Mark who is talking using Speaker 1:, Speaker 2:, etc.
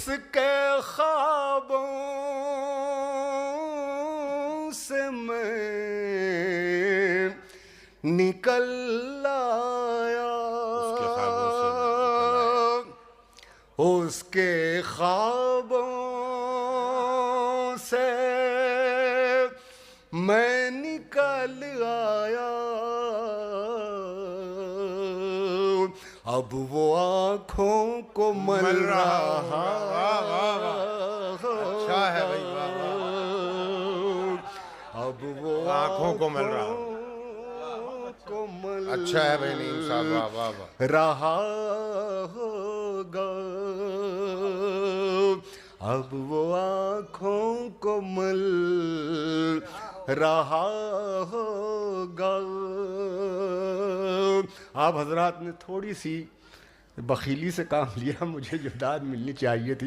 Speaker 1: اس کے خوابوں سے میں نکل آیا، اس کے خوابوں سے میں نکل آیا، اب وہ آنکھوں کو مل رہا،
Speaker 2: اچھا ہے بھائی،
Speaker 1: اب وہ
Speaker 2: آنکھوں کو مل رہا، اچھا ہے بھائی نعیم صاحب، واہ واہ واہ،
Speaker 1: رہا ہوگا، اب وہ آنکھوں کو مل رہا ہوگا۔ آپ حضرات نے تھوڑی سی بخیلی سے کام لیا، مجھے جو داد ملنی چاہیے تھی